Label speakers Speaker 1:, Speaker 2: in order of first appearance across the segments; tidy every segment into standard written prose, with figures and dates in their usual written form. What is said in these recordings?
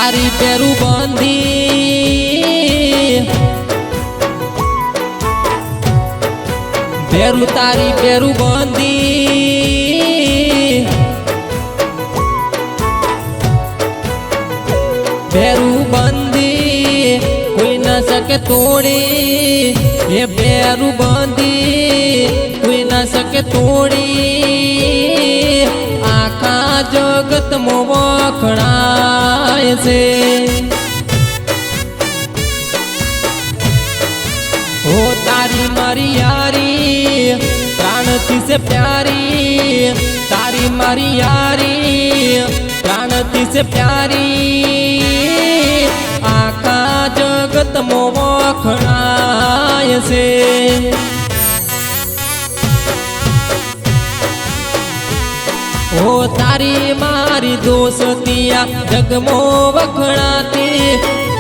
Speaker 1: तारी पेरू बंदी पेरू तारी पेरू बंदी पेरू बंदी कोई न सके तोड़ी ये पेरू बंदी कोई न सके तोड़ी आखा जगत मो वखणाय से हो तारी मारी यारी प्राण थी से प्यारी तारी मारी यारी प्राण थी से प्यारी आखा जगत मो वखणाय से ओ तारी मारी दोस्तिया जगमो वखणाती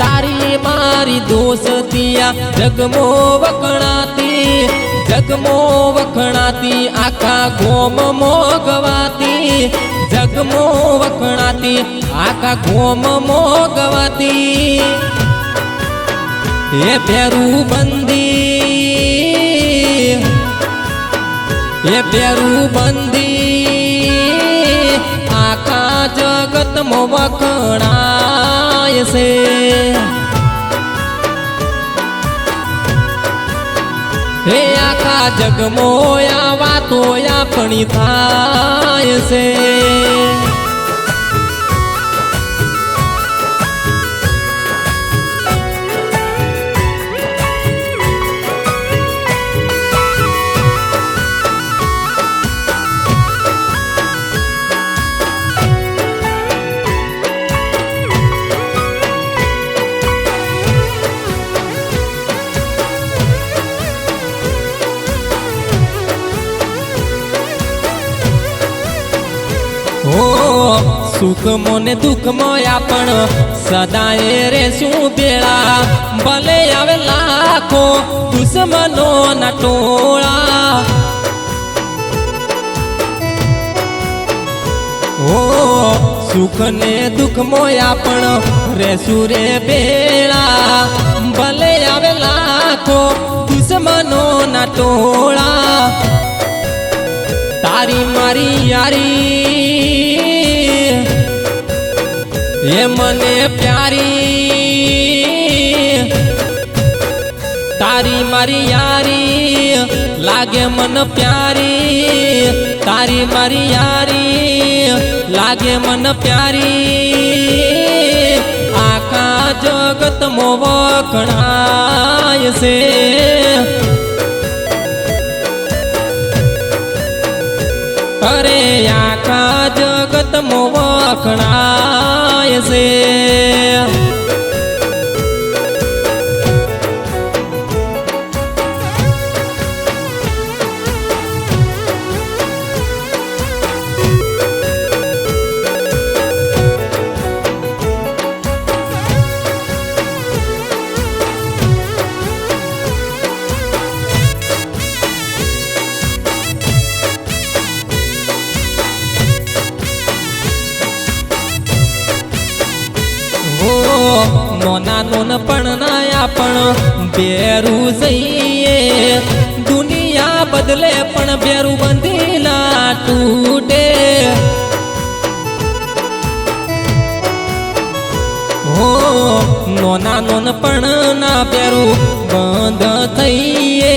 Speaker 1: तारी मारी दोस्तिया जगमो वखणाती आखा गोम मोगवाती जगमो वखणाती आखा गोम मोगवाती ये पेरू बंदी ये पेरू बंदी आखा जगत मो वखणाय से हे आखा जग मोया वातो या पणी थाय से सुख मोने दुख मोया पण सदाए रे शू बेड़ा भले आवे लाखो दुश्मनो न टोळा ओ सुख ने दुख मोया पण रेसू रे बेड़ा भले आवे लाखो दुश्मनो न टोळा तारी मारी यारी ये मने प्यारी तारी मारी यारी लागे मन प्यारी तारी मारी यारी लागे मन प्यारी आखा जगत मो वखणाय से अरे आखा जगत मो वखणाय से नोना नोन पण नाया पण बेरू जइए दुनिया बदले पण बेरू बंधीला टूटे हो नोना नोन पण ना बेरू बंध थईए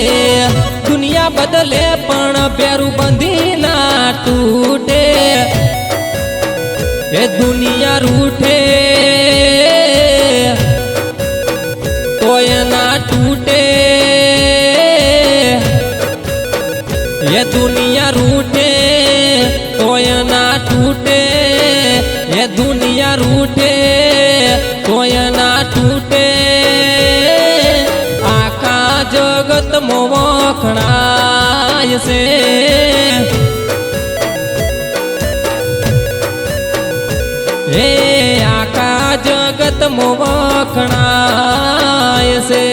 Speaker 1: दुनिया बदले पण बेरू बंधीला टूटे ये दुनिया रूठे कोई ना टूटे ये दुनिया रूठे कोई ना टूटे ये दुनिया रूठे कोई ना टूटे आखा जगत मो वखणाय से हे आखा जगत मो वखणाय से।